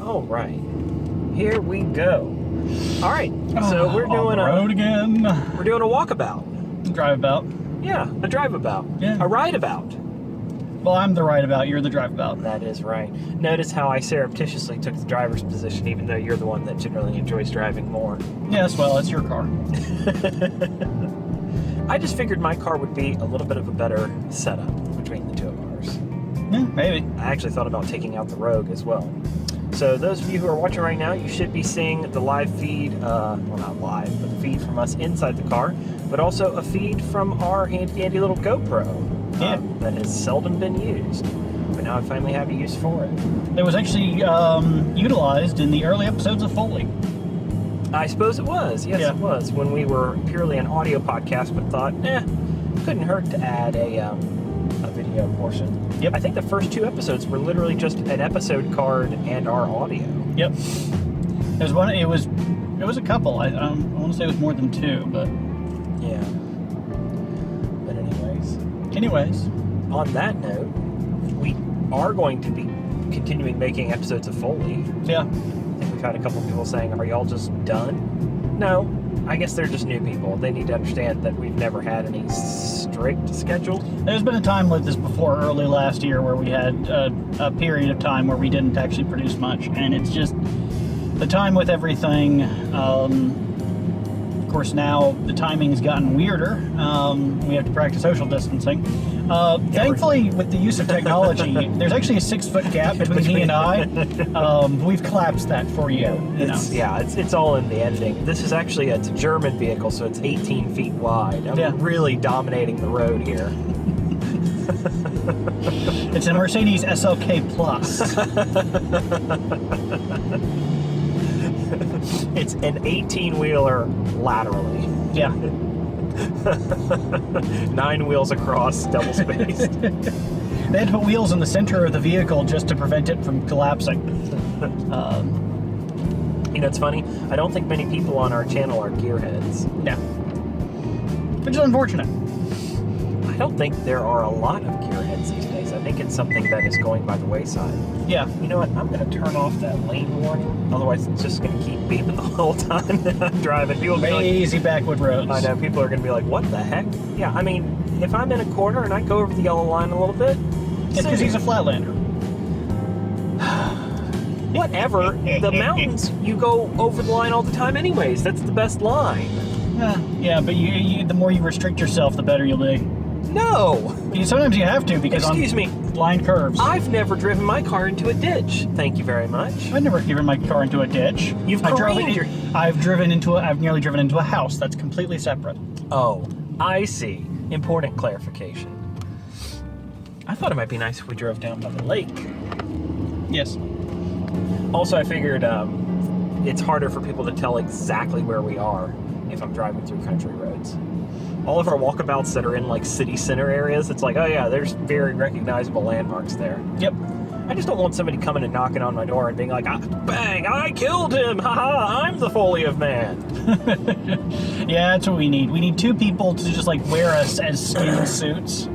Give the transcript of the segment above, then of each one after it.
All right, here we go. All right, so we're doing on the road again. We're doing a walkabout. Drive about. Yeah, a drive-about. Yeah. A ride-about. Well, I'm the right about. You're the drive about. That is right. Notice how I surreptitiously took the driver's position, even though you're the one that generally enjoys driving more. Yes, well, it's your car. I just figured my car would be a little bit of a better setup between the two of ours. Yeah, maybe. I actually thought about taking out the Rogue as well. So those of you who are watching right now, you should be seeing the live feed, well not live, but the feed from us inside the car, but also a feed from our handy little GoPro that has seldom been used. But now I finally have a use for it. It was actually utilized in the early episodes of Foley. I suppose it was. Yes, It was. When we were purely an audio podcast, but thought, couldn't hurt to add a video portion. Yep. I think the first two episodes were literally just an episode card and our audio. Yep. It was a couple. I want to say it was more than two, but yeah. But anyways, on that note, we are going to be continuing making episodes of Foley. Yeah. I think we've had a couple people saying, "Are y'all just done?" No. I guess they're just new people. They need to understand that we've never had any strict schedule. There's been a time like this before, early last year, where we had a period of time where we didn't actually produce much, and it's just the time with everything. Of course, now the timing's gotten weirder. We have to practice social distancing. Thankfully, with the use of technology, there's actually a 6-foot gap between he and I. We've collapsed that for you. It's all in the editing. This is actually it's a German vehicle, so it's 18 feet wide. I'm really dominating the road here. It's a Mercedes SLK Plus. It's an 18-wheeler laterally. Yeah. 9 wheels across, double spaced. They had to put wheels in the center of the vehicle just to prevent it from collapsing. It's funny. I don't think many people on our channel are gearheads. No. Which is unfortunate. I don't think there are a lot of gearheads these days. I think it's something that is going by the wayside. Yeah. You know what? I'm going to turn off that lane warning. Otherwise, it's just going to keep beeping the whole time that I'm driving. People will be like, easy backwood roads. I know. People are going to be like, what the heck? Yeah, I mean, if I'm in a corner and I go over the yellow line a little bit... It's because he's a flatlander. Whatever. The mountains, you go over the line all the time anyways. That's the best line. Yeah, but the more you restrict yourself, the better you'll be. No! Sometimes you have to, because Excuse me. Line curves. I've never driven my car into a ditch. Thank you very much. I've never driven my car into a ditch. I've nearly driven into a house. That's completely separate. Oh, I see. Important clarification. I thought it might be nice if we drove down by the lake. Yes. Also, I figured it's harder for people to tell exactly where we are if I'm driving through country roads. All of our walkabouts that are in like city center areas, it's like, oh yeah, there's very recognizable landmarks there. Yep. I just don't want somebody coming and knocking on my door and being like, bang, I killed him, haha, I'm the Foley of Man. Yeah, that's what we need. We need 2 people to just like wear us as skin suits.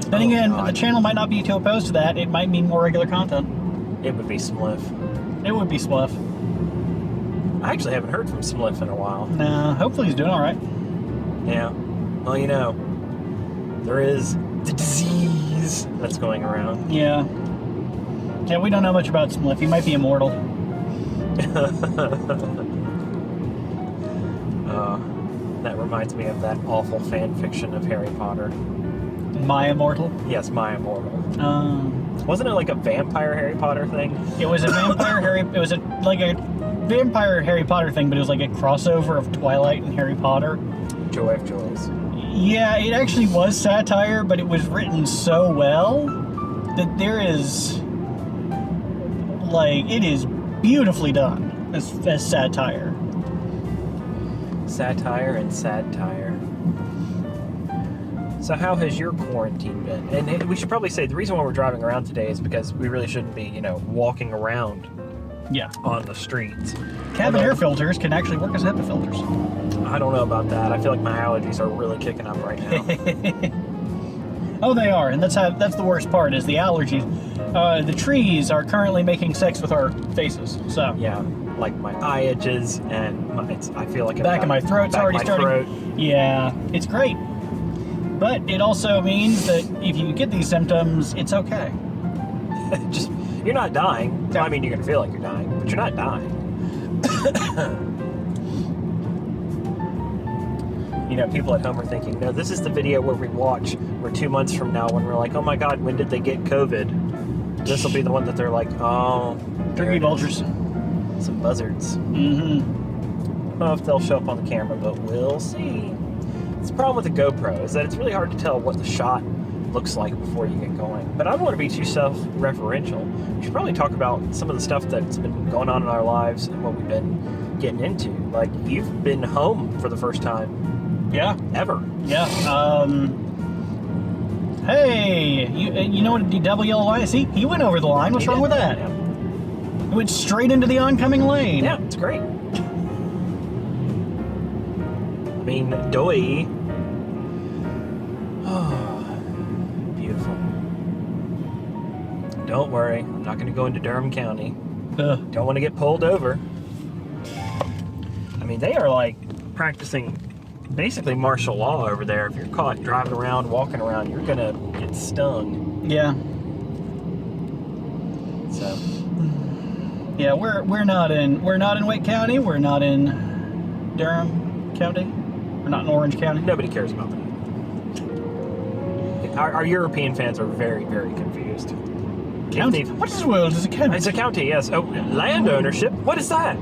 Then again, God. the channel might not be too opposed to that. It might mean more regular content. It would be Spliff. It would be Spliff. I actually haven't heard from Spliff in a while. Nah, hopefully he's doing alright. Yeah. Well, there is the disease that's going around. Yeah. Yeah, we don't know much about Spliff. He might be immortal. That reminds me of that awful fan fiction of Harry Potter. My Immortal? Yes, My Immortal. Wasn't it like a vampire Harry Potter thing? It was a vampire It was like a vampire Harry Potter thing, but it was like a crossover of Twilight and Harry Potter. Joy of Joys. Yeah, it actually was satire, but it was written so well that there is, it is beautifully done as satire. Satire and satire. So how has your quarantine been? And we should probably say the reason why we're driving around today is because we really shouldn't be, walking around on the streets. Cabin air filters can actually work as HEPA filters. I don't know about that. I feel like my allergies are really kicking up right now. Oh, they are, and that's the worst part is the allergies. The trees are currently making sex with our faces. So Yeah, like my eye itches and I feel like back of my throat's already starting. Throat. Yeah, it's great. But it also means that if you get these symptoms, it's okay. Just you're not dying. Yeah. I mean, you're gonna feel like you're dying, but you're not dying. You know, people at home are thinking, no, this is the video where we watch. We're 2 months from now when we're like, oh my God, when did they get COVID? This will be the one that they're like, oh, Turkey vultures. Some buzzards. Mm-hmm. I don't know if they'll show up on the camera, but we'll see. It's the problem with the GoPro is that it's really hard to tell what the shot looks like before you get going. But I don't want to be too self-referential. We should probably talk about some of the stuff that's been going on in our lives and what we've been getting into. Like, you've been home for the first time. Yeah. Ever. Yeah. Hey, you know what DWLIC? He went over the line. What's wrong with that? Yeah. He went straight into the oncoming lane. Yeah, it's great. I mean, doy. Oh, beautiful. Don't worry, I'm not going to go into Durham County. Don't want to get pulled over. I mean, they are like practicing basically martial law over there. If you're caught driving around, walking around, you're going to get stung. Yeah. So. Yeah, we're not in Wake County. We're not in Durham County. We're not in Orange County. Nobody cares about that. Our European fans are very, very confused. County? What is the world is a county? It's a county, yes. Oh, land ownership? What is that?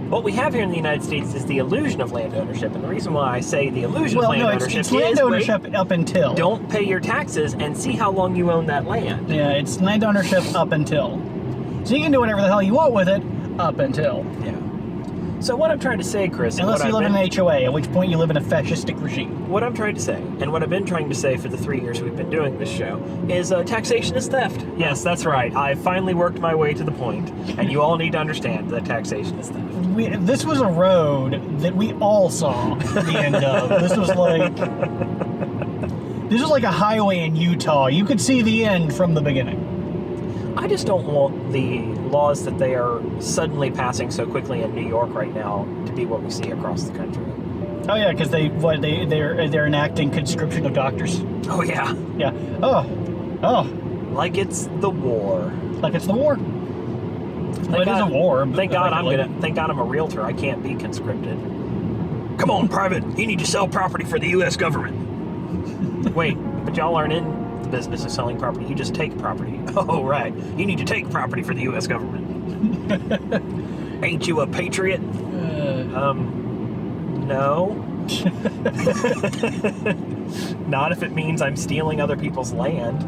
What we have here in the United States is the illusion of land ownership, and the reason why I say the illusion of land ownership it's land ownership wait, up until. Don't pay your taxes and see how long you own that land. Yeah, it's land ownership up until. So you can do whatever the hell you want with it up until. Yeah. So what I'm trying to say, Chris... Unless you live in an HOA, at which point you live in a fascistic regime. What I'm trying to say, and what I've been trying to say for the 3 years we've been doing this show, is taxation is theft. Yes, that's right. I finally worked my way to the point, and you all need to understand that taxation is theft. This was a road that we all saw the end of. This was like a highway in Utah. You could see the end from the beginning. I just don't want the laws that they are suddenly passing so quickly in New York right now to be what we see across the country. Oh yeah, because they're enacting conscription of doctors. Oh yeah. Yeah. Oh. Like it's the war. Like it's the war. Well, it is a war. Thank God I'm a realtor. I can't be conscripted. Come on, private. You need to sell property for the U.S. government. Wait, but y'all aren't in the business of selling property. You just take property. Oh, right. You need to take property for the U.S. government. Ain't you a patriot? No. Not if it means I'm stealing other people's land.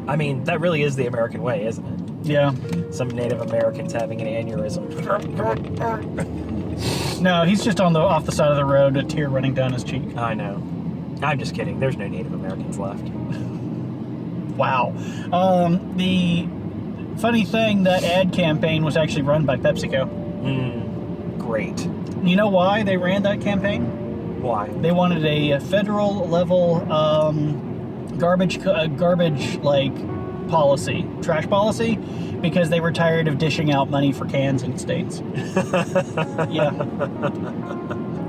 I mean, that really is the American way, isn't it? Yeah. Some Native Americans having an aneurysm. No, he's just off the side of the road, a tear running down his cheek. I know. I'm just kidding. There's no Native Americans left. Wow. The funny thing, that ad campaign was actually run by PepsiCo. Great. You know why they ran that campaign? Why? They wanted a federal level garbage like policy, trash policy, because they were tired of dishing out money for cans in states. Yeah.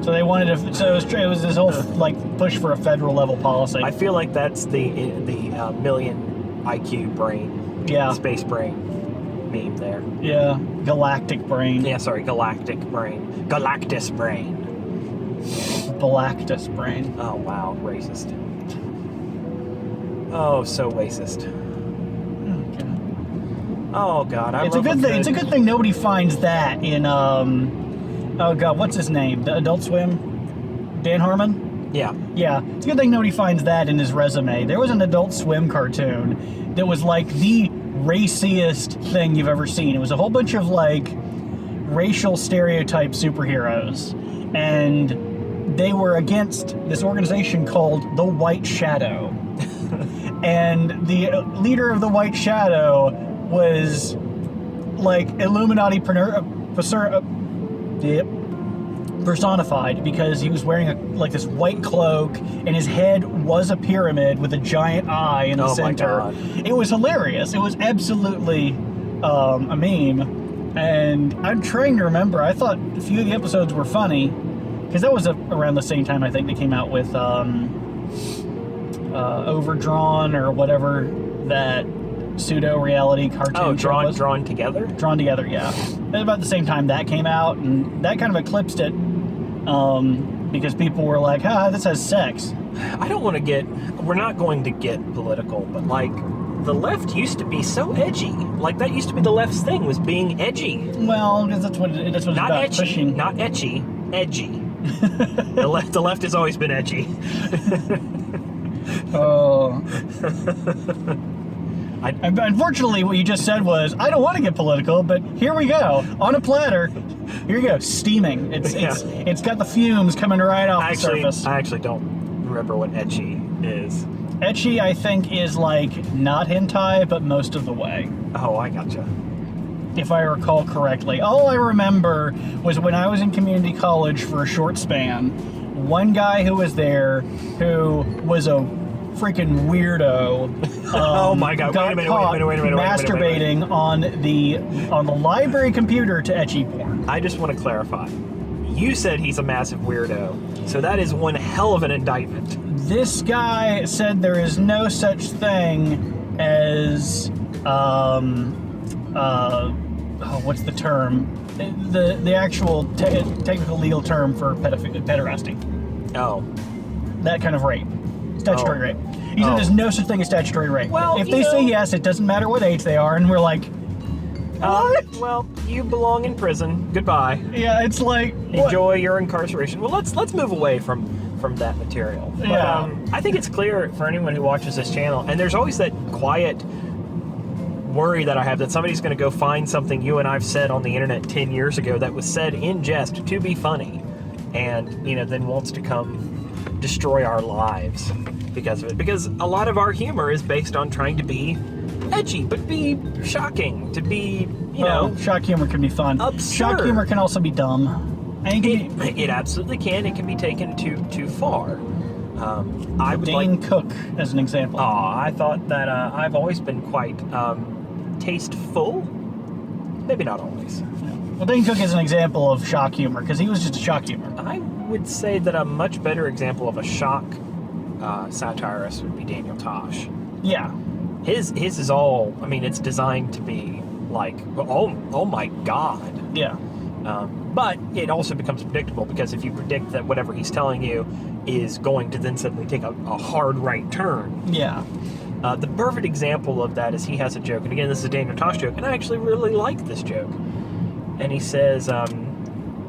So they wanted to. So it was this whole like push for a federal level policy. I feel like that's the million IQ brain. Yeah. Space brain meme there. Yeah. Galactic brain. Yeah. Sorry. Galactic brain. Galactus brain. Galactus brain. Oh wow. Racist. Oh, so racist. Oh God. It's a good thing. It's a good thing nobody finds that in oh God, what's his name? The Adult Swim? Dan Harmon? Yeah. Yeah. It's a good thing nobody finds that in his resume. There was an Adult Swim cartoon that was like the raciest thing you've ever seen. It was a whole bunch of like racial stereotype superheroes. And they were against this organization called the White Shadow. And the leader of the White Shadow was like Illuminati personified, because he was wearing like this white cloak, and his head was a pyramid with a giant eye in the center. My God. It was hilarious. It was absolutely a meme. And I'm trying to remember. I thought a few of the episodes were funny, because that was around the same time I think they came out with Overdrawn, or whatever that pseudo-reality cartoon show was. Drawn Together? Drawn Together, yeah. At about the same time that came out, and that kind of eclipsed it, because people were like, this has sex. I don't want to we're not going to get political, but like, the left used to be so edgy. Like, that used to be the left's thing, was being edgy. Well, because that's what it's Not about, etchy, pushing. not etchy, edgy. The left has always been edgy. Oh. Unfortunately, what you just said was, I don't want to get political, but here we go. On a platter. Here you go. Steaming. It's got the fumes coming right off the surface. I actually don't remember what etchy is. Etchy, I think, is like not hentai, but most of the way. Oh, I gotcha. If I recall correctly. All I remember was when I was in community college for a short span, one guy who was there who was a freaking weirdo. Oh my God! Got caught masturbating on the library computer to etchy porn. I just want to clarify. You said he's a massive weirdo, so that is one hell of an indictment. This guy said there is no such thing as what's the term? The actual technical legal term for pederasty. Oh, that kind of rape. Statutory rape. He said there's no such thing as statutory rape. Well, if they say yes, it doesn't matter what age they are, and we're like, what? Well, you belong in prison. Goodbye. Yeah, it's like, enjoy your incarceration. Well, let's move away from that material. But, yeah. I think it's clear for anyone who watches this channel, and there's always that quiet worry that I have that somebody's going to go find something you and I've said on the internet 10 years ago that was said in jest to be funny, and then wants to come destroy our lives because of it. Because a lot of our humor is based on trying to be edgy, but be shocking, to be, shock humor can be fun. Absurd. Shock humor can also be dumb. It absolutely can. It can be taken too far. I would Dane Cook as an example. I thought that I've always been quite tasteful. Maybe not always. Well, Dane Cook is an example of shock humor, because he was just a shock humor. I would say that a much better example of a shock satirist would be Daniel Tosh. Yeah. His is all, it's designed to be like, oh my God. Yeah. But it also becomes predictable, because if you predict that whatever he's telling you is going to then suddenly take a hard right turn. Yeah. The perfect example of that is he has a joke, and again, this is a Daniel Tosh joke, and I actually really like this joke. And he says,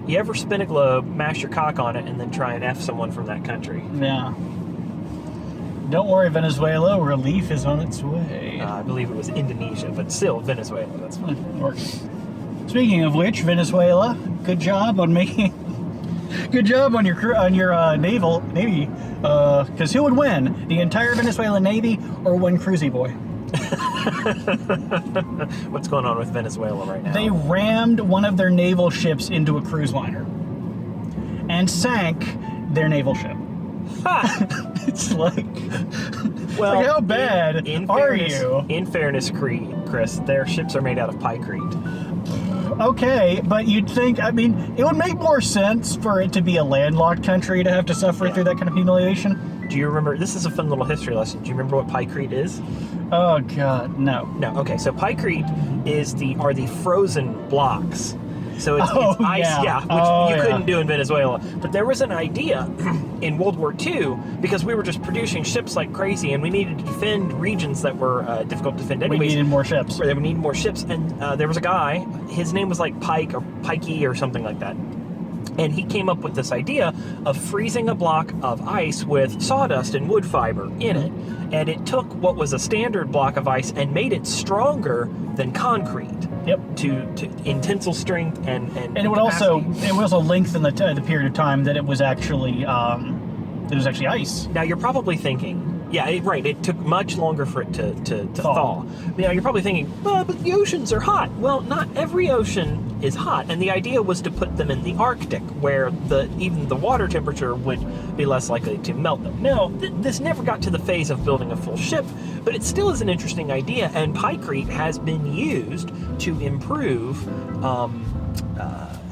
you ever spin a globe, mash your cock on it, and then try and F someone from that country? Yeah. Don't worry, Venezuela, relief is on its way. I believe it was Indonesia, but still, Venezuela, that's fine. Speaking of which, Venezuela, good job on making... Good job on your Navy, because who would win? The entire Venezuelan Navy or one cruisy boy? What's going on with Venezuela right now? They rammed one of their naval ships into a cruise liner and sank their naval ship. It's like, well, like, how bad are you? In fairness, Chris, their ships are made out of pykrete. Okay, but you'd think, it would make more sense for it to be a landlocked country to have to suffer through that kind of humiliation. Do you remember, this is a fun little history lesson, do you remember what pykrete is? Oh God, no. No, okay, so pykrete are the frozen blocks. So it's ice, which you couldn't do in Venezuela. But there was an idea in World War II, because we were just producing ships like crazy, and we needed to defend regions that were difficult to defend anyways. We needed more ships. We needed more ships, and there was a guy, his name was like Pike or Pikey or something like that. And he came up with this idea of freezing a block of ice with sawdust and wood fiber in it. And it took what was a standard block of ice and made it stronger than concrete. Yep. To in tensile strength and it would also lengthen the period of time that it was actually ice. Now you're probably thinking, Yeah, right. It took much longer for it to thaw. Now, you're probably thinking, but the oceans are hot. Well, not every ocean is hot. And the idea was to put them in the Arctic, where even the water temperature would be less likely to melt them. Now, this never got to the phase of building a full ship, but it still is an interesting idea. And pykrete has been used to improve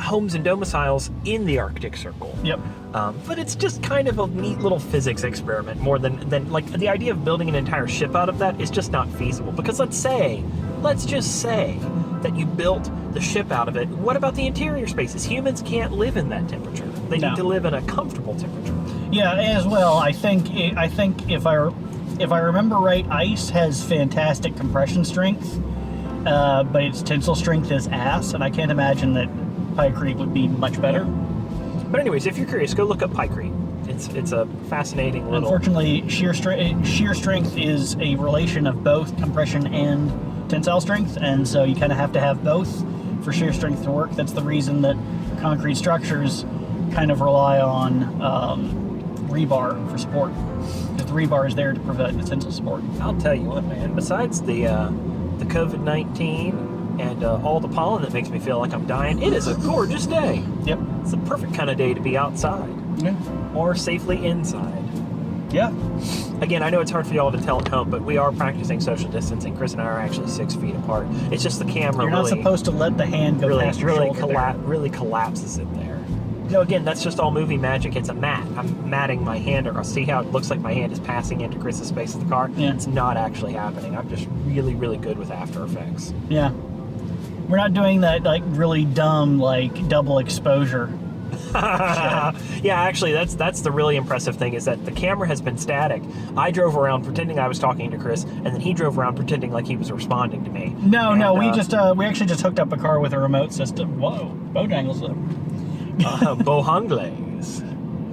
homes and domiciles in the Arctic Circle. Yep. But it's just kind of a neat little physics experiment more than like the idea of building an entire ship out of that is just not feasible. Because let's just say that you built the ship out of it. What about the interior spaces? Humans can't live in that temperature. They need to live in a comfortable temperature. Yeah, as well. I think if I remember right, ice has fantastic compression strength, but its tensile strength is ass, and I can't imagine that pykrete would be much better. But anyways, if you're curious, go look up pykrete. It's a fascinating little... Unfortunately, shear strength is a relation of both compression and tensile strength, and so you kind of have to have both for shear strength to work. That's the reason that concrete structures kind of rely on rebar for support, because the rebar is there to provide the tensile support. I'll tell you what, man. Besides the COVID-19 and all the pollen that makes me feel like I'm dying, it is a gorgeous day. Yep. It's the perfect kind of day to be outside. Yeah. Or safely inside. Yeah. Again, I know it's hard for y'all to tell at home, but we are practicing social distancing. Chris and I are actually 6 feet apart. It's just the camera. You're not supposed to let the hand go past your shoulder. Really collapses it there. No, again, that's just all movie magic. It's a mat. I'm matting my hand across. See how it looks like my hand is passing into Chris's space of the car? Yeah. It's not actually happening. I'm just really, really good with After Effects. Yeah. We're not doing that like really dumb like double exposure. Yeah, actually, that's the really impressive thing is that the camera has been static. I drove around pretending I was talking to Chris, and then he drove around pretending like he was responding to me. No, we actually just hooked up a car with a remote system. Whoa, Bojangles though. Bojangles.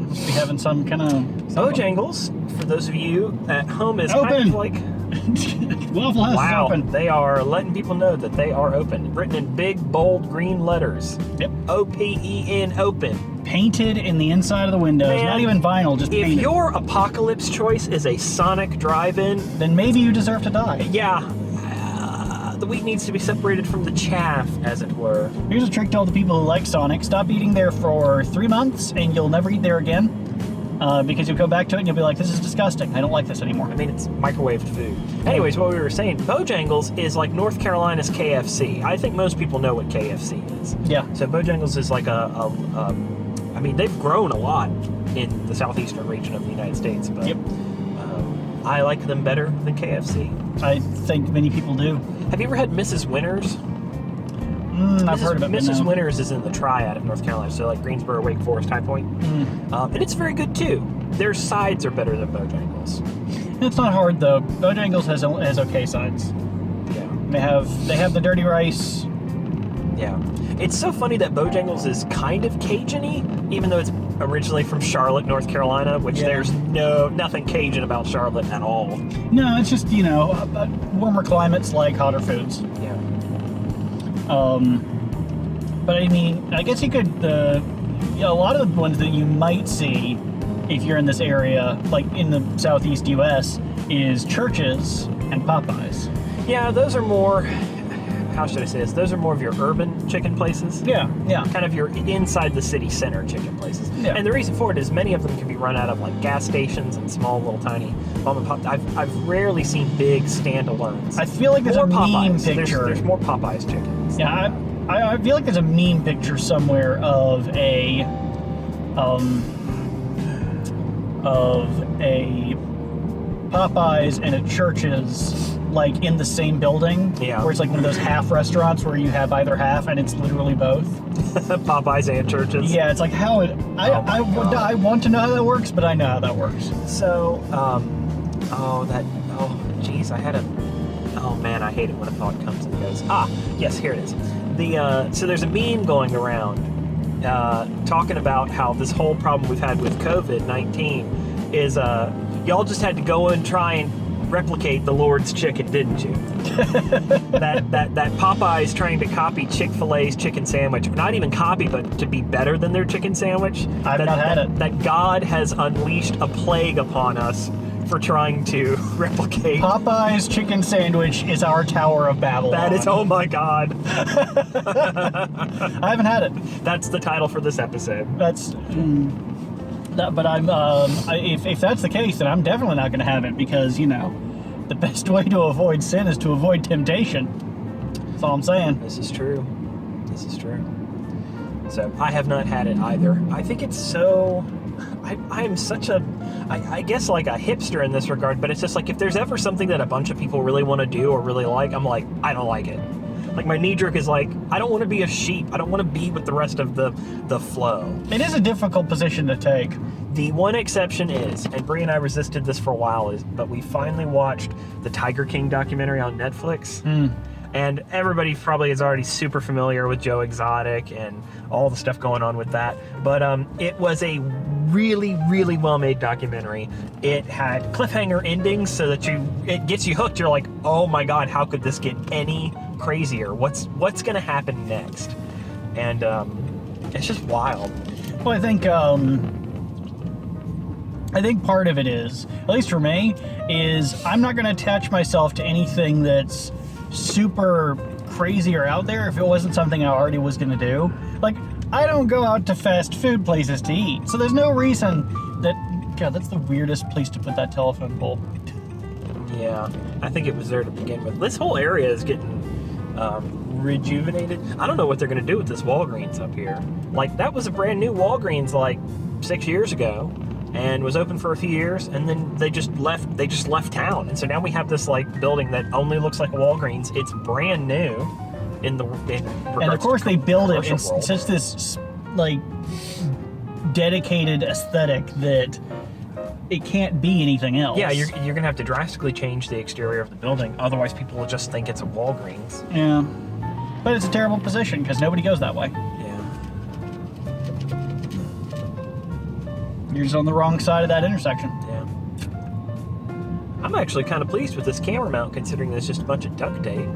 Must be having some kind of Bojangles, for those of you at home, is open. kind of like Waffle House is open. They are letting people know that they are open. Written in big, bold green letters. Yep. OPEN, open. Painted in the inside of the windows. Man, not even vinyl, just painted. If your apocalypse choice is a Sonic drive-in, then maybe you deserve to die. Yeah. The wheat needs to be separated from the chaff, as it were. Here's a trick to all the people who like Sonic. Stop eating there for 3 months, and you'll never eat there again. Because you'll go back to it and you'll be like, this is disgusting. I don't like this anymore. I mean, it's microwaved food. Anyways, what we were saying, Bojangles is like North Carolina's KFC. I think most people know what KFC is. Yeah. So Bojangles is like I mean, they've grown a lot in the southeastern region of the United States, but yep. I like them better than KFC. I think many people do. Have you ever had Mrs. Winters? I've heard of it. Mrs. Winters is in the Triad of North Carolina, so like Greensboro, Wake Forest, High Point. And it's very good too. Their sides are better than Bojangles. It's not hard though. Bojangles has okay sides. Yeah. They have the dirty rice. Yeah. It's so funny that Bojangles is kind of Cajun-y, even though it's originally from Charlotte, North Carolina, which there's nothing Cajun about Charlotte at all. No, it's just, warmer climates like hotter foods. Yeah. But I mean, I guess you could, a lot of the ones that you might see if you're in this area, like in the southeast U.S., is Church's and Popeyes. Yeah, those are more, how should I say this? Those are more of your urban chicken places. Yeah. Kind of your inside the city center chicken places. Yeah. And the reason for it is many of them can be run out of like gas stations and small little tiny mom and pop. I've rarely seen big standalones. I feel like there's more a meme Popeyes. picture. There's more Popeyes chickens. Yeah, I feel like there's a meme picture somewhere of a Popeyes and a Church's like in the same building. Yeah. Where it's like one of those half restaurants where you have either half and it's literally both. Popeyes and Church's. Yeah, it's like how it. I want to know how that works, but I know how that works. So, geez, oh man, I hate it when a thought comes and goes. Yes, here it is. So there's a meme going around talking about how this whole problem we've had with COVID-19 is y'all just had to go and try and replicate the Lord's chicken, didn't you? that Popeyes trying to copy Chick-fil-A's chicken sandwich, not even copy, but to be better than their chicken sandwich. I've not had it. That God has unleashed a plague upon us Yep. trying to replicate. Popeye's chicken sandwich is our Tower of Babylon. That is, oh my god. I haven't had it. That's the title for this episode. That's. But if that's the case, then I'm definitely not going to have it because, the best way to avoid sin is to avoid temptation. That's all I'm saying. This is true. This is true. So I have not had it either. I think it's so. I am such a, I guess like a hipster in this regard, but it's just like if there's ever something that a bunch of people really want to do or really like, I'm like, I don't like it. Like my knee jerk is like, I don't want to be a sheep. I don't want to be with the rest of the flow. It is a difficult position to take. The one exception is, and Bree and I resisted this for a while, but we finally watched the Tiger King documentary on Netflix. And everybody probably is already super familiar with Joe Exotic and all the stuff going on with that. But it was a really, really well-made documentary. It had cliffhanger endings so that it gets you hooked. You're like, oh my God, how could this get any crazier? What's going to happen next? And it's just wild. Well, I think part of it is, at least for me, is I'm not going to attach myself to anything that's super crazy or out there if it wasn't something I already was going to do. Like, I don't go out to fast food places to eat, so there's no reason that... God, that's the weirdest place to put that telephone pole. Yeah, I think it was there to begin with. This whole area is getting rejuvenated. I don't know what they're going to do with this Walgreens up here. Like, that was a brand new Walgreens like 6 years ago and was open for a few years, and then they just left town. And so now we have this like building that only looks like a Walgreens. It's brand new and of course they build it in such this like dedicated aesthetic that it can't be anything else. Yeah, you're gonna have to drastically change the exterior of the building, otherwise people will just think it's a Walgreens. Yeah, but it's a terrible position because nobody goes that way. You're just on the wrong side of that intersection. Yeah. I'm actually kind of pleased with this camera mount, considering there's just a bunch of duct tape.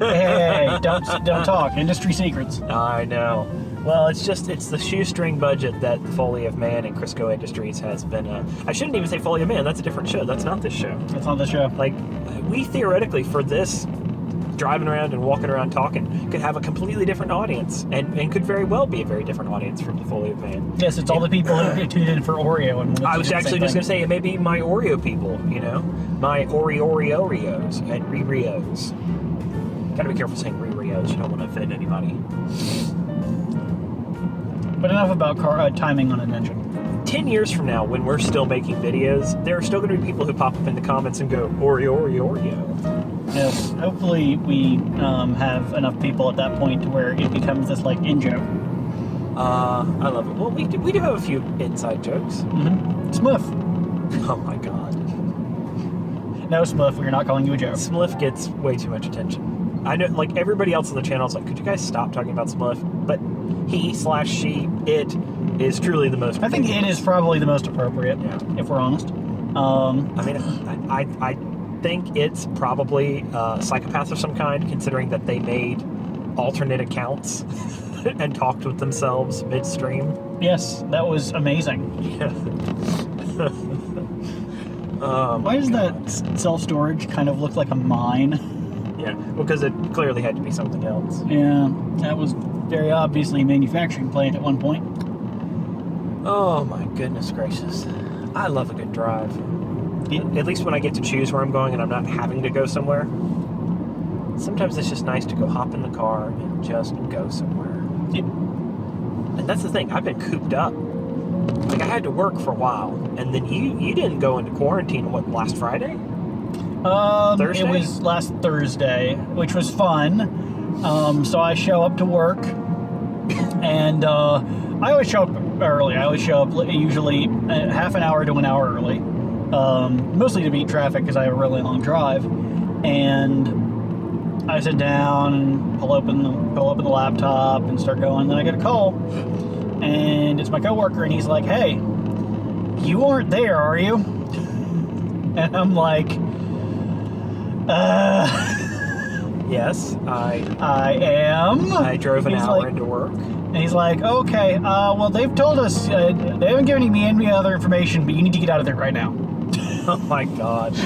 Hey, don't talk. Industry secrets. I know. Well, it's the shoestring budget that Foley of Man and Chrisco Industries has been. I shouldn't even say Foley of Man. That's a different show. That's not this show. That's not the show. Like, we theoretically, for this, driving around and walking around talking, could have a completely different audience, and could very well be a very different audience from the Foley of Man. Yes, it's all the people who tuned in for Oreo. And I was actually just going to say, it may be my Oreo people, my Oreos and Re-Rios. Gotta be careful saying Re-Rios, you don't want to offend anybody. But enough about timing on an engine. 10 years from now, when we're still making videos, there are still going to be people who pop up in the comments and go, Oreo. Yes, hopefully we have enough people at that point to where it becomes this like in-joke. I love it. Well, we do have a few inside jokes. Mm-hmm. Smurf. Oh my god. No, Smurf, we're not calling you a joke. Smurf gets way too much attention. I know, like, everybody else on the channel is like, could you guys stop talking about Smurf? But he/she, it is truly the most... I think it is probably the most appropriate, if we're honest. I mean, I think it's probably a psychopath of some kind, considering that they made alternate accounts and talked with themselves midstream. Yes, that was amazing. Yeah. Why does that self-storage kind of look like a mine? Yeah, because it clearly had to be something else. Yeah, that was very obviously a manufacturing plant at one point. Oh my goodness gracious. I love a good drive. At least when I get to choose where I'm going and I'm not having to go somewhere. Sometimes it's just nice to go hop in the car and just go somewhere. Yep. And that's the thing, I've been cooped up. Like, I had to work for a while, and then you didn't go into quarantine, what, last Friday? Thursday? It was last Thursday, which was fun. So I show up to work, and I always show up early. I always show up usually half an hour to an hour early, mostly to beat traffic because I have a really long drive. And I sit down and pull open the laptop and start going. Then I get a call, and it's my coworker, and he's like, "Hey, you aren't there, are you?" And I'm like, Yes, I am. I drove an hour into work. And he's like, okay, well, they've told us, they haven't given me any other information, but you need to get out of there right now. Oh my God.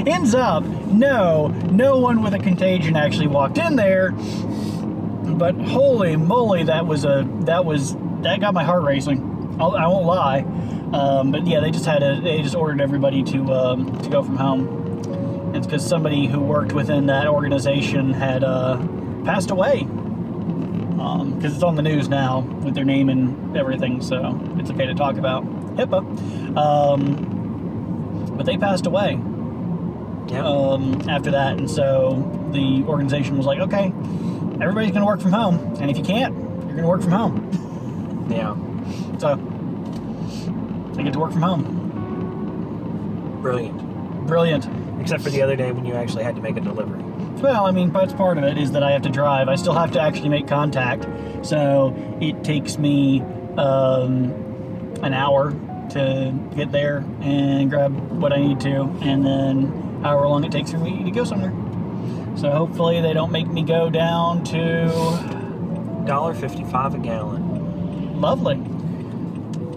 Ends up, no one with a contagion actually walked in there. But holy moly, that got my heart racing. I won't lie. But yeah, they just ordered everybody to go from home. It's because somebody who worked within that organization had passed away. Because it's on the news now with their name and everything, so it's okay to talk about HIPAA. But they passed away after that, and so the organization was like, okay, everybody's going to work from home, and if you can't, you're going to work from home. Yeah. So they get to work from home. Brilliant. Except for the other day when you actually had to make a delivery. Well, I mean, that's part of it, is that I have to drive. I still have to actually make contact. So it takes me an hour to get there and grab what I need to, and then however long it takes for me to go somewhere. So hopefully they don't make me go down to $1.55 a gallon. Lovely.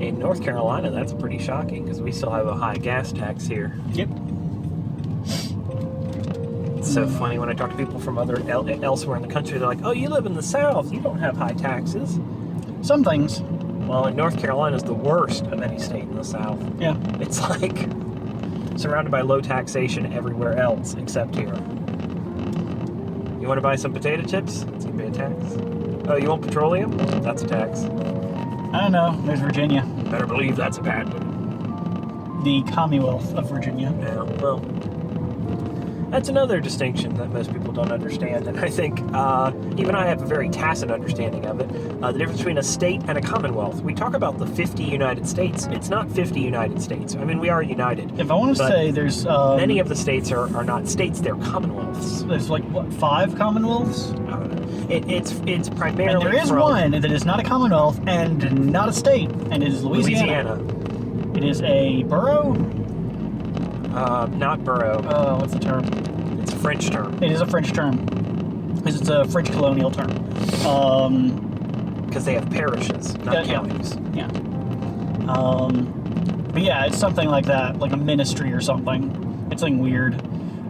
In North Carolina, that's pretty shocking because we still have a high gas tax here. Yep. It's so funny when I talk to people from elsewhere in the country. They're like, "Oh, you live in the South. You don't have high taxes." Some things. Well, North Carolina is the worst of any state in the South. Yeah. It's like surrounded by low taxation everywhere else except here. You want to buy some potato chips? It's gonna be a tax. Oh, you want petroleum? That's a tax. I don't know. There's Virginia. Better believe that's a bad one. The Commonwealth of Virginia. Yeah. Well. That's another distinction that most people don't understand, and I think even I have a very tacit understanding of it. The difference between a state and a commonwealth. We talk about the 50 United States. It's not 50 United States. I mean, we are united. If I want to say there's... many of the states are not states, they're commonwealths. There's like, what, 5 commonwealths? I don't know. It's primarily And there is one that is not a commonwealth and not a state, and it is Louisiana. It is a borough? Not borough. What's the term? It's a French term. It is a French term. Because it's a French colonial term. Because they have parishes, not counties. Yeah. But yeah, it's something like that, like a ministry or something. It's something weird.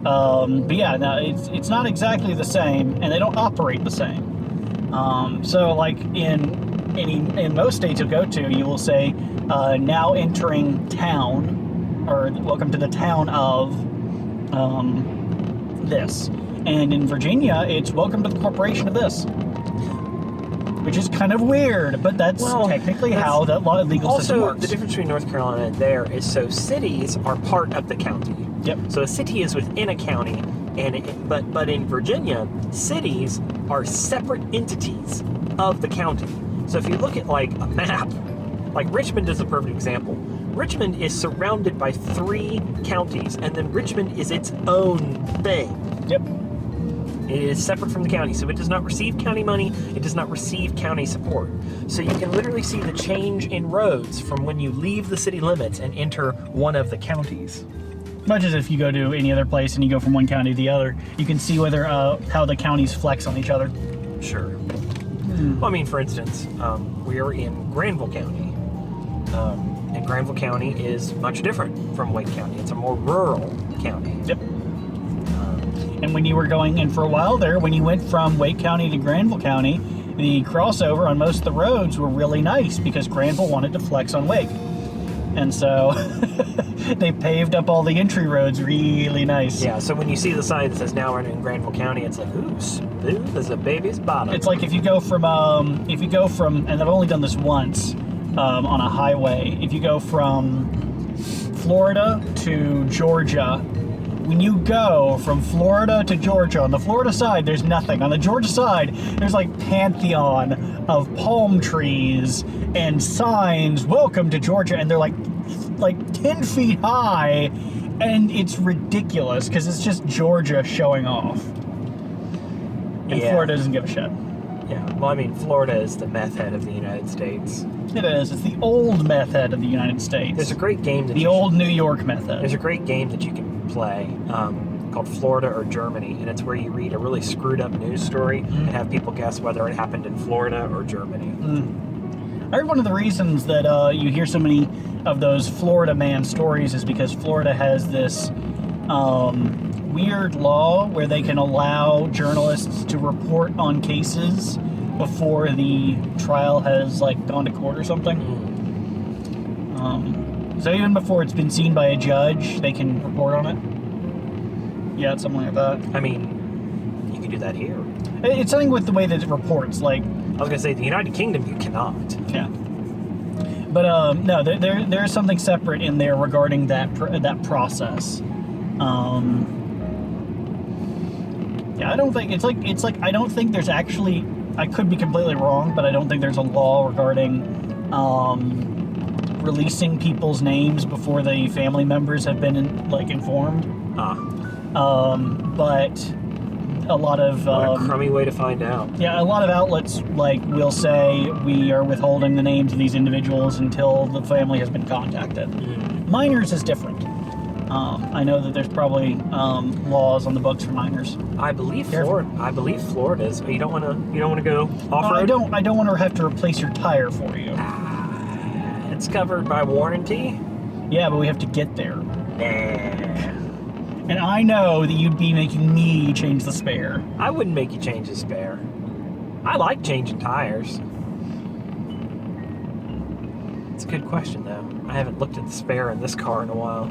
But yeah, no, it's not exactly the same, and they don't operate the same. So like in most states you'll go to, you will say, now entering town, or welcome to the town of this. And in Virginia, it's welcome to the corporation of this. Which is kind of weird, but that's technically how that legal system works. Also, the difference between North Carolina and there is so cities are part of the county. Yep. So a city is within a county, but in Virginia, cities are separate entities of the county. So if you look at like a map, like Richmond is a perfect example. Richmond is surrounded by 3 counties, and then Richmond is its own thing. Yep. It is separate from the county, so it does not receive county money, it does not receive county support. So you can literally see the change in roads from when you leave the city limits and enter one of the counties. Much as if you go to any other place and you go from one county to the other, you can see whether how the counties flex on each other. Sure. Well, I mean, for instance, we are in Granville County. And Granville County is much different from Wake County. It's a more rural county. Yep. And when you were going in for a while there, when you went from Wake County to Granville County, the crossover on most of the roads were really nice because Granville wanted to flex on Wake. And so they paved up all the entry roads really nice. Yeah, so when you see the sign that says now we're in Granville County, it's like, ooh, smooth as a baby's bottom. It's like if you go from, and I've only done this once on a highway, if you go from Florida to Georgia, when you go from Florida to Georgia, on the Florida side, there's nothing. On the Georgia side, there's like pantheon of palm trees and signs, welcome to Georgia, and they're like 10 feet high, and it's ridiculous because it's just Georgia showing off. And Florida doesn't give a shit. Yeah, well, I mean, Florida is the meth head of the United States. It is. It's the old meth head of the United States. There's a great game that the old New York meth head. There's a great game that you can play called Florida or Germany, and it's where you read a really screwed up news story and have people guess whether it happened in Florida or Germany. I heard one of the reasons that you hear so many of those Florida man stories is because Florida has this weird law where they can allow journalists to report on cases before the trial has like gone to court or something. So even before it's been seen by a judge, they can report on it. Yeah, it's something like that. I mean, you can do that here. It's something with the way that it reports, like... I was gonna say, the United Kingdom, you cannot. Yeah. But, no, there's something separate in there regarding that process. Yeah, I don't think... It's like, I don't think there's actually... I could be completely wrong, but I don't think there's a law regarding, releasing people's names before the family members have been, informed. But... a lot of what a crummy way to find out. Yeah, a lot of outlets will say we are withholding the names of these individuals until the family has been contacted. Minors is different. I know that there's probably laws on the books for minors. I believe Florida is. You don't want to go off road. I don't want to have to replace your tire for you. It's covered by warranty. Yeah, but we have to get there. And I know that you'd be making me change the spare. I wouldn't make you change the spare. I like changing tires. It's a good question, though. I haven't looked at the spare in this car in a while.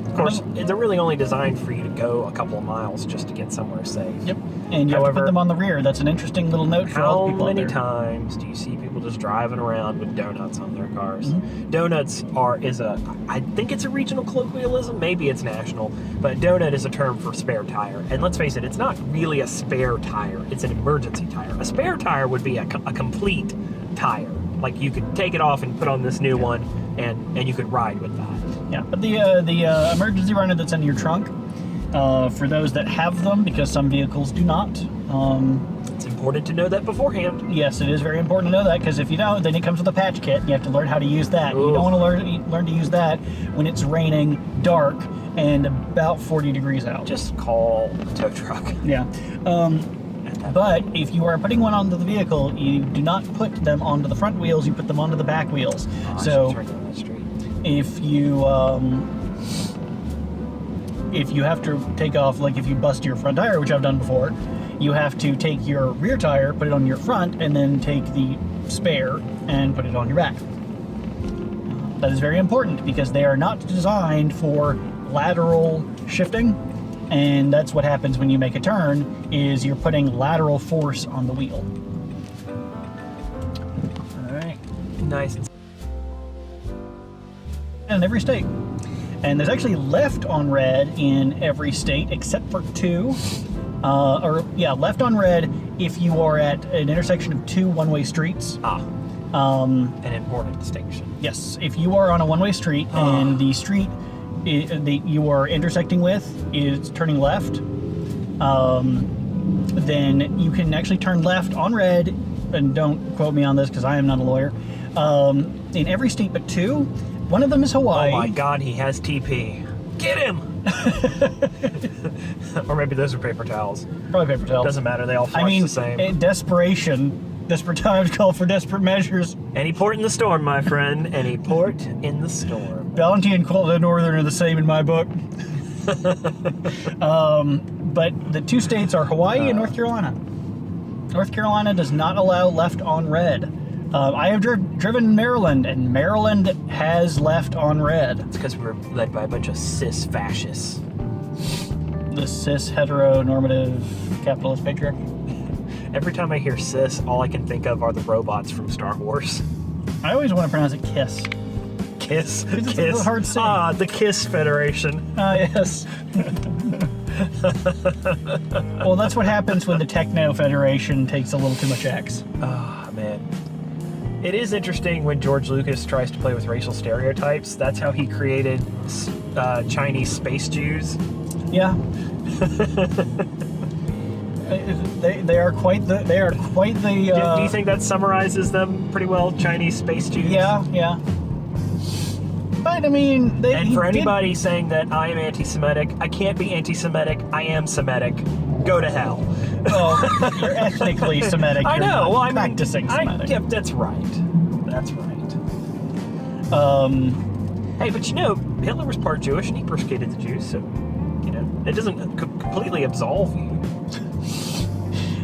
Of course, they're really only designed for you to go a couple of miles just to get somewhere safe. Yep. And you have to put them on the rear. That's an interesting little note for all the people out there. How many times do you see people just driving around with donuts on their cars? Donuts I think it's a regional colloquialism, maybe it's national, but donut is a term for spare tire. And let's face it, it's not really a spare tire, it's an emergency tire. A spare tire would be a complete tire. Like you could take it off and put on this new one, and you could ride with that. Yeah, but the emergency runner that's in your trunk, for those that have them, because some vehicles do not. It's important to know that beforehand. Yes, it is very important to know that, because if you don't, then it comes with a patch kit, and you have to learn how to use that. Ooh. You don't want to learn to use that when it's raining, dark, and about 40 degrees out. Just call a tow truck. Yeah. But if you are putting one onto the vehicle, you do not put them onto the front wheels, you put them onto the back wheels. So if you have to take off, like if you bust your front tire, which I've done before, you have to take your rear tire, put it on your front, and then take the spare and put it on your back. That is very important because they are not designed for lateral shifting. And that's what happens when you make a turn, is you're putting lateral force on the wheel. All right. Nice. In every state. And there's actually left on red in every state except for two. Left on red if you are at an intersection of two one-way streets. An important distinction. Yes. If you are on a one-way street and the street you are intersecting with is turning left, then you can actually turn left on red, and don't quote me on this because I am not a lawyer, in every state but two. One of them is Hawaii. Oh my God, he has TP. Get him! Or maybe those are paper towels. Probably paper towels. Doesn't matter, they all flush the same. Desperate times call for desperate measures. Any port in the storm, my friend. Any port in the storm. Bounty and Quality Northern are the same in my book. But the two states are Hawaii and North Carolina. North Carolina does not allow left on red. I have driven Maryland, and Maryland has left on red. It's because we're led by a bunch of cis fascists. The cis heteronormative capitalist patriarch. Every time I hear cis, all I can think of are the robots from Star Wars. I always want to pronounce it KISS. KISS? It's a hard to say. The KISS Federation. Yes. Well, that's what happens when the Techno Federation takes a little too much X. Oh, man. It is interesting when George Lucas tries to play with racial stereotypes. That's how he created Chinese space Jews. Yeah. They are quite the. Do you think that summarizes them pretty well? Chinese space Jews. Yeah. But I mean, anybody saying that I am anti-Semitic, I can't be anti-Semitic. I am Semitic. Go to hell. Well, you're ethnically Semitic. I you're know. not Well, I mean, practicing Semitic. yeah, that's right. That's right. Hey, but Hitler was part Jewish and he persecuted the Jews, so it doesn't completely absolve you.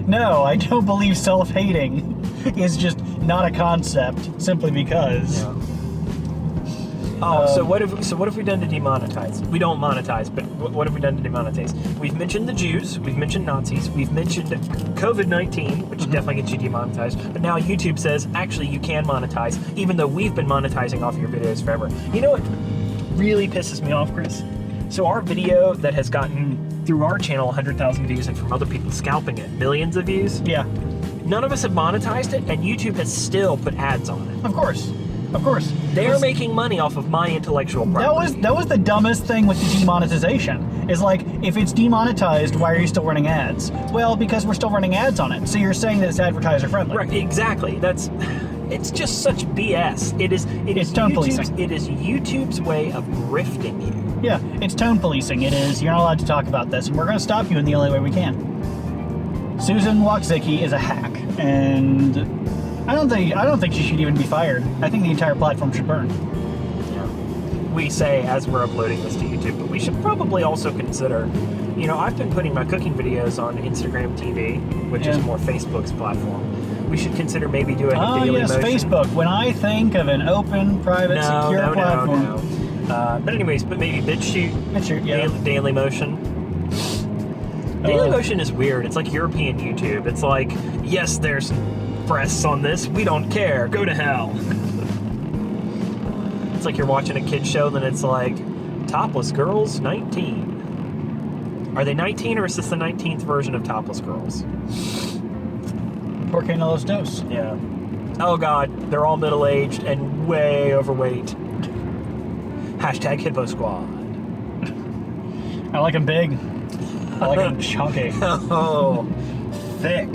No, I don't believe self-hating is just not a concept simply because. Yeah. Oh, so what have we done to demonetize? We don't monetize, but what have we done to demonetize? We've mentioned the Jews, we've mentioned Nazis, we've mentioned COVID-19, which definitely gets you demonetized. But now YouTube says actually you can monetize, even though we've been monetizing off your videos forever. You know what really pisses me off, Chris? So our video that has gotten through our channel 100,000 views and from other people scalping it, millions of views. Yeah. None of us have monetized it, and YouTube has still put ads on it. Of course. They're making money off of my intellectual property. That was the dumbest thing with the demonetization. Is like, if it's demonetized, why are you still running ads? Well, because we're still running ads on it. So you're saying that it's advertiser friendly. Right, exactly. It's just such BS. It's tone policing. It is YouTube's way of grifting you. Yeah, it's tone policing. It is, you're not allowed to talk about this, and we're going to stop you in the only way we can. Susan Wojcicki is a hack, and I don't think she should even be fired. I think the entire platform should burn. Yeah. We say as we're uploading this to YouTube, but we should probably also consider, I've been putting my cooking videos on Instagram TV, which is more Facebook's platform. We should consider maybe doing a Daily Motion. Facebook. When I think of an open, private, secure platform. No. But anyways, maybe BitChute, yeah. Daily Motion. Daily Motion is weird. It's like European YouTube. It's like, yes, there's breasts on this. We don't care. Go to hell. It's like you're watching a kid's show, then it's like, Topless Girls 19. Are they 19 or is this the 19th version of Topless Girls? Porque no los dos. Yeah. Oh God, they're all middle-aged and way overweight. Hashtag Hippo Squad. I like them big. I like them chunky. Oh, thick.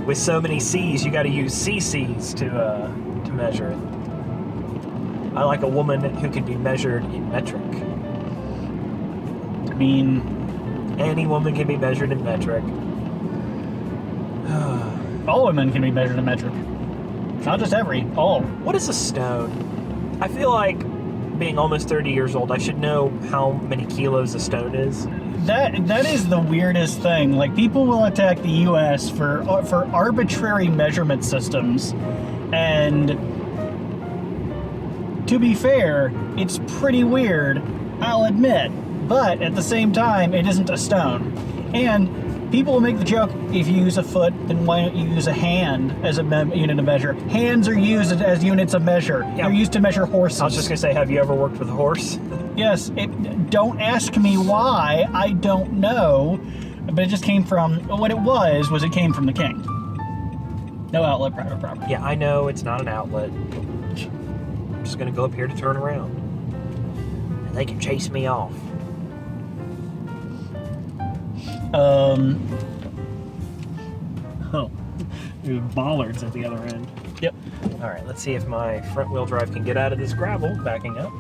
With so many C's, you got to use CC's to measure it. I like a woman who can be measured in metric. I mean, any woman can be measured in metric. all women can be measured in metric. Not just every, all. What is a stone? I feel like, being almost 30 years old, I should know how many kilos a stone is. That is the weirdest thing. Like, people will attack the U.S. for arbitrary measurement systems, and to be fair, it's pretty weird, I'll admit. But at the same time, it isn't a stone. And people will make the joke, if you use a foot, then why don't you use a hand as a unit of measure? Hands are used as units of measure. Yeah. They're used to measure horses. I was just going to say, have you ever worked with a horse? Yes. Don't ask me why. I don't know. But it just came from, what it was it came from the king. No outlet, private property. Yeah, I know it's not an outlet. I'm just going to go up here to turn around. And they can chase me off. There's bollards at the other end. Yep. All right, let's see if my front wheel drive can get out of this gravel, backing up.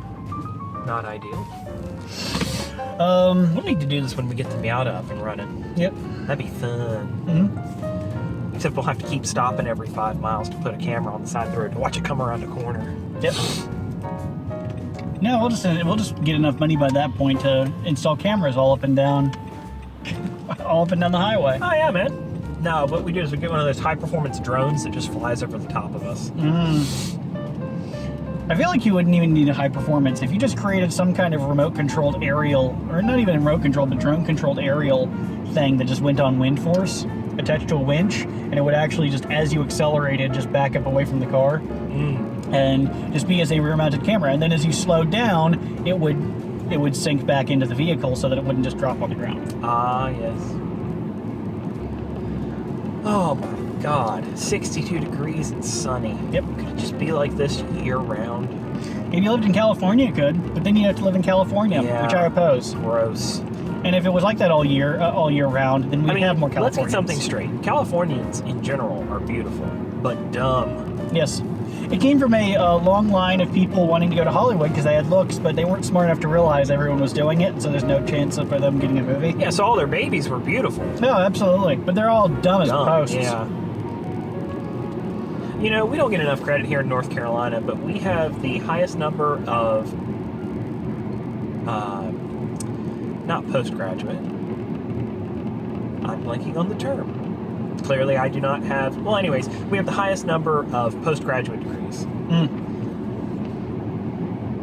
Not ideal. We'll need to do this when we get the Miata up and running. Yep. That'd be fun. Mm-hmm. Except we'll have to keep stopping every 5 miles to put a camera on the side of the road to watch it come around the corner. Yep. No, we'll just get enough money by that point to install cameras all up and down the highway. Oh yeah, man. No, what we do is we get one of those high-performance drones that just flies over the top of us. I feel like you wouldn't even need a high performance if you just created some kind of remote-controlled aerial, or not even remote-controlled, but drone-controlled aerial thing that just went on wind force, attached to a winch, and it would actually just, as you accelerated, just back up away from the car, and just be as a rear-mounted camera. And then as you slowed down, it would sink back into the vehicle so that it wouldn't just drop on the ground. Ah, yes. Oh my God, 62 degrees and sunny. Yep. Could it just be like this year-round? If you lived in California, it could, but then you'd have to live in California, which I oppose. Gross. And if it was like that all year round, then we'd have more Californians. Let's get something straight. Californians, in general, are beautiful, but dumb. Yes. It came from a long line of people wanting to go to Hollywood because they had looks, but they weren't smart enough to realize everyone was doing it, so there's no chance for them getting a movie. Yeah, so all their babies were beautiful. No, absolutely. But they're all dumb as posts. Yeah. You know, we don't get enough credit here in North Carolina, but we have the highest number of, not postgraduate. I'm blanking on the term. Clearly, I do not have. Well, anyways, we have the highest number of postgraduate degrees.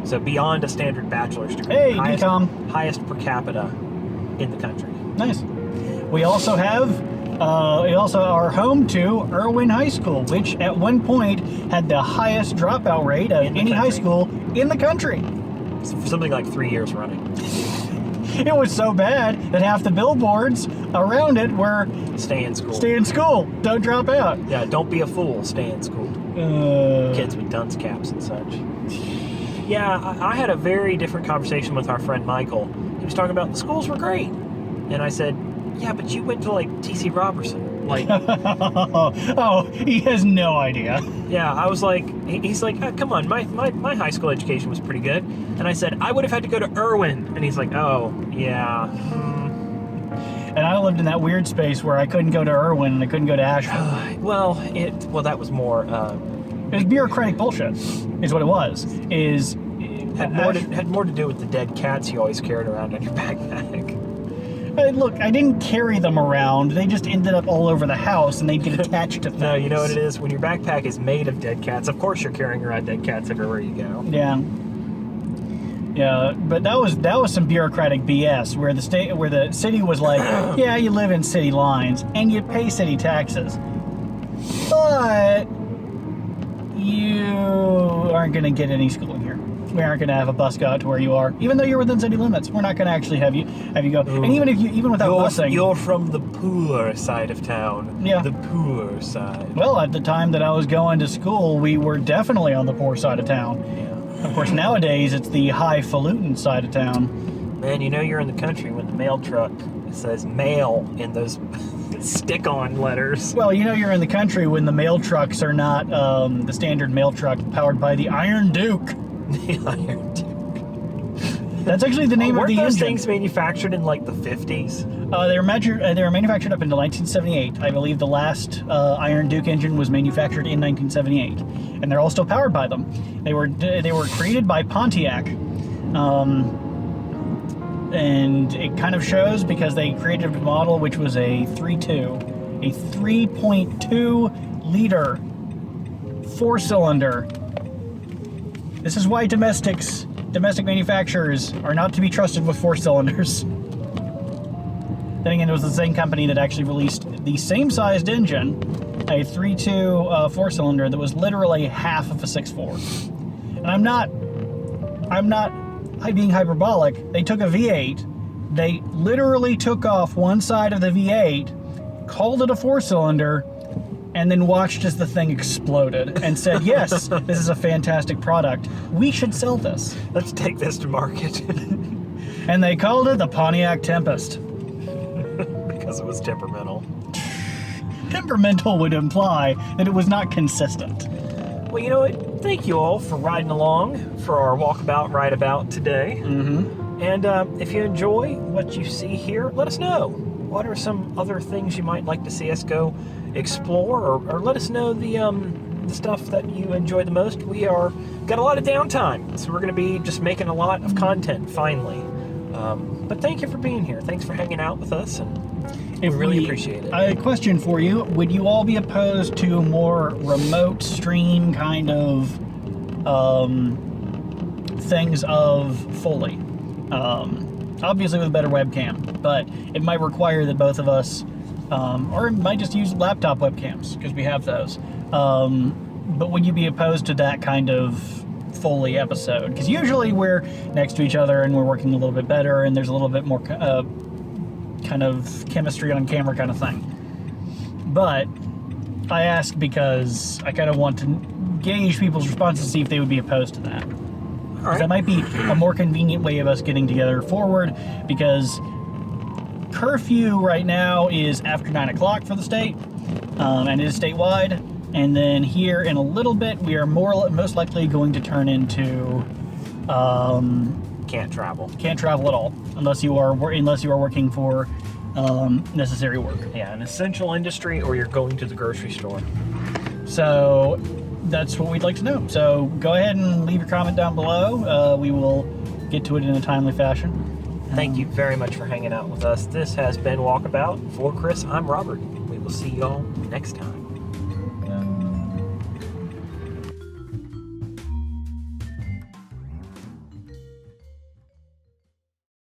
So beyond a standard bachelor's degree. Hey, DCOM. Highest per capita in the country. Nice. We also have. We also are home to Irwin High School, which at one point had the highest dropout rate of any high school in the country. For something like 3 years running. It was so bad that half the billboards around it were stay in school. Stay in school. Don't drop out. Yeah, don't be a fool. Stay in school. Kids with dunce caps and such. Yeah, I had a very different conversation with our friend Michael. He was talking about the schools were great. And I said, yeah, but you went to like T.C. Robertson. Like, oh, he has no idea. Yeah, I was like, he's like, come on, my high school education was pretty good. And I said, I would have had to go to Irwin. And he's like, oh, yeah. And I lived in that weird space where I couldn't go to Irwin and I couldn't go to Asheville. Well, that was more... it was bureaucratic bullshit, is what it was. Had more to do with the dead cats you always carried around in your backpack. Look, I didn't carry them around. They just ended up all over the house, and they'd get attached to things. No, you know what it is? When your backpack is made of dead cats, of course you're carrying around dead cats everywhere you go. Yeah. Yeah, but that was some bureaucratic BS where the city was like, yeah, you live in city lines and you pay city taxes, but you aren't going to get any schooling here. We aren't going to have a bus go out to where you are, even though you're within city limits. We're not going to actually have you go. Ooh. And even without busing, you're from the poor side of town. Yeah, the poor side. Well, at the time that I was going to school, we were definitely on the poor side of town. Yeah. Of course, nowadays it's the highfalutin side of town. Man, you know you're in the country when the mail truck says "mail" in those stick-on letters. Well, you know you're in the country when the mail trucks are not the standard mail truck powered by the Iron Duke. The Iron Duke. That's actually the name of the engine. Weren't those things manufactured in like the 50s? They were manufactured up until 1978. I believe the last Iron Duke engine was manufactured in 1978, and they're all still powered by them. They were created by Pontiac, and it kind of shows because they created a model which was a 3.2 liter 4-cylinder. This is why domestic manufacturers are not to be trusted with 4 cylinders. Then again, it was the same company that actually released the same sized engine, a 3.2 4-cylinder that was literally half of a 6.4. And I'm not being hyperbolic. They took a V8, they literally took off one side of the V8, called it a 4-cylinder, and then watched as the thing exploded and said, yes, this is a fantastic product. We should sell this. Let's take this to market. And they called it the Pontiac Tempest. Because it was temperamental. Temperamental would imply that it was not consistent. Well, you know what? Thank you all for riding along for our Walkabout, Ride About today. Mm-hmm. And if you enjoy what you see here, let us know. What are some other things you might like to see us go explore, or let us know the stuff that you enjoy the most. We got a lot of downtime, so we're going to be just making a lot of content finally. But thank you for being here. Thanks for hanging out with us, and we really appreciate it. A question for you: would you all be opposed to more remote stream kind of things of Foley? Obviously with a better webcam, but it might require that both of us, or it might just use laptop webcams, because we have those. But would you be opposed to that kind of Foley episode? Because usually we're next to each other and we're working a little bit better, and there's a little bit more kind of chemistry on camera kind of thing. But I ask because I kind of want to gauge people's responses to see if they would be opposed to that. Right. That might be a more convenient way of us getting together forward, because curfew right now is after 9 o'clock for the state, and it is statewide. And then here in a little bit, we are most likely going to turn into Can't travel. can't travel at all unless you are working for necessary work. Yeah, an essential industry, or you're going to the grocery store. So that's what we'd like to know. So go ahead and leave your comment down below. We will get to it in a timely fashion. Thank you very much for hanging out with us. This has been Walkabout. For Chris, I'm Robert. We will see y'all next time.